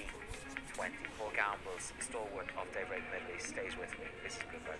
2020. Paul Gamble's stalwart of Daybreak Middle East stays with me. This is Bloomberg.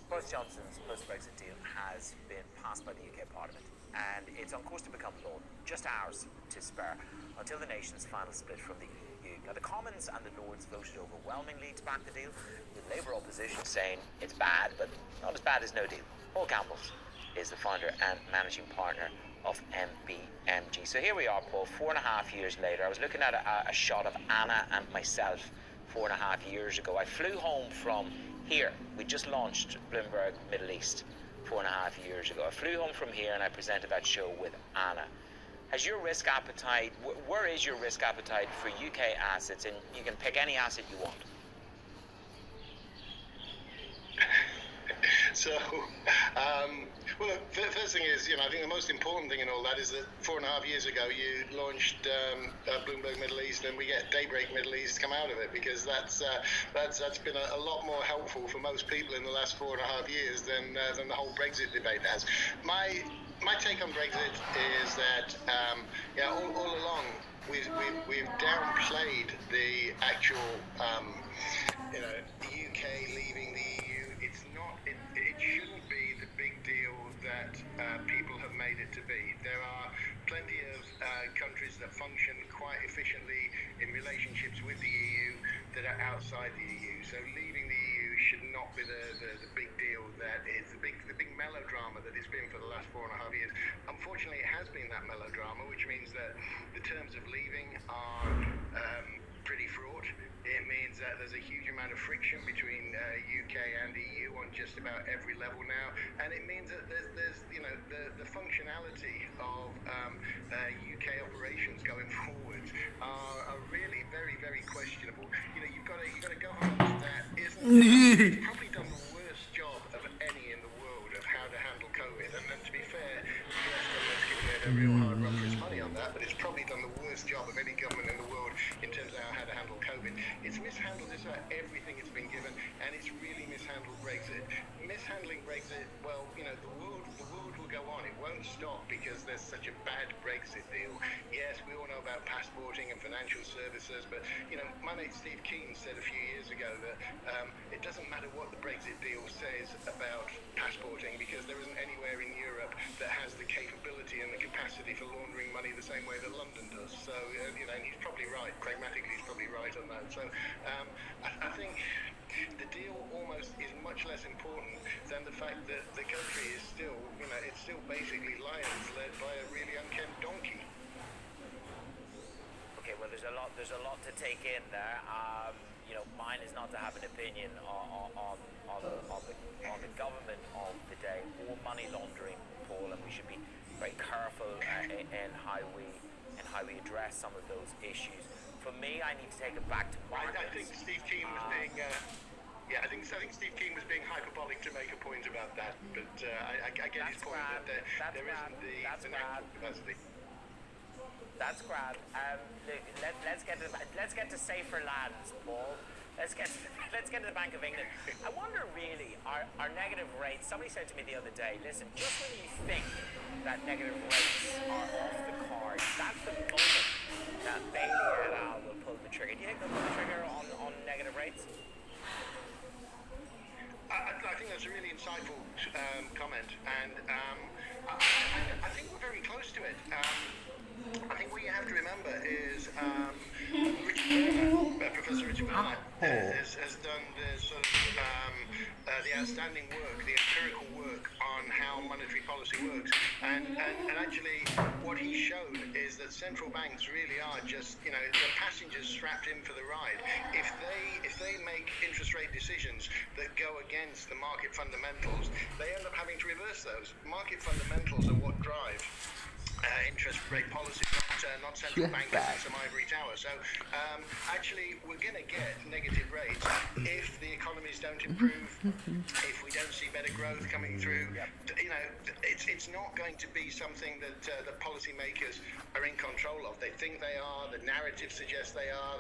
Boris Johnson's post-Brexit deal has been passed by the UK Parliament, and it's on course to become law, just hours to spare until the nation's final split from the EU. Now, the Commons and the Lords voted overwhelmingly to back the deal, with Labour opposition saying it's bad, but not as bad as no deal. Paul Gamble is the founder and managing partner of MBMG. So here we are, Paul, 4.5 years later. I was looking at a shot of Anna and myself 4.5 years ago. I flew home from here. We just launched Bloomberg Middle East 4.5 years ago. I flew home from here and I presented that show with Anna. Has your risk appetite, where is your risk appetite for UK assets? And you can pick any asset you want. So, well, the first thing is, I think the most important thing in all that is that 4.5 years ago you launched Bloomberg Middle East, and we get Daybreak Middle East come out of it, because that's been a lot more helpful for most people in the last 4.5 years than the whole Brexit debate has. My take on Brexit is that all along we've downplayed the actual the UK leaving the EU. It's not. It shouldn't be the big deal that people have made it to be. There are plenty of countries that function quite efficiently in relationships with the EU that are outside the EU. So leaving the EU should not be the big deal that is the big melodrama that it's been for the last 4.5 years. Unfortunately, it has been that melodrama, which means that the terms of leaving are pretty fraught. It means that there's a huge amount of friction between UK and EU on just about every level now, and it means that there's the functionality of UK operations going forwards are really very, very questionable. You've got a government that isn't probably done the worst job of any in the world of how to handle COVID, and to be fair, the US government's giving it a real hard run for its money on that, but it's probably done the worst job of any government in the world in terms of how to handle COVID. It's mishandled just about everything it's been given, and it's really mishandled Brexit. Mishandling Brexit, well, the world will go on. It won't stop because there's such a bad Brexit deal. Yes, we all know about passporting and financial services, but my mate Steve Keen said a few years ago that it doesn't matter what the Brexit deal says about passporting, because there isn't anywhere in Europe that has the capability and the capacity for laundering money the same way that London does. So and he's probably right. Pragmatically, he's probably right on that. So I think the deal almost is much less important than the fact that the country is still, it's still basically lions led by a really unkempt donkey. Okay, well, there's a lot to take in there. Mine is not to have an opinion on the government of the day or money laundering, Paul, and we should be very careful in how we address some of those issues. For me, I need to take it back to markets. I think Steve Keen was being. I think Steve Keen was being hyperbolic to make a point about that, but I get his point that there isn't the natural capacity. That's grand. Let's get to safer lands, Paul. Let's get to the Bank of England. I wonder really, are negative rates? Somebody said to me the other day, listen, just when you think that negative rates are off the cards, that's the moment that Bailey et al. Will pull the trigger. Do you think they'll pull the trigger on negative rates? I think that's a really insightful comment, and I think we're very close to it. I think what you have to remember is Professor Richard Bernard has done the sort of the outstanding work, the empirical work on how monetary policy works, and actually what he showed is that central banks really are just the passengers strapped in for the ride. If they make interest rate decisions that go against the market fundamentals, they end up having to reverse those. Market fundamentals are what drive interest rate policy, not central bankers in some ivory tower. So actually, we're going to get negative rates if the economies don't improve, if we don't see better growth coming through. It's not going to be something that the policymakers are in control of. They think they are. The narrative suggests they are.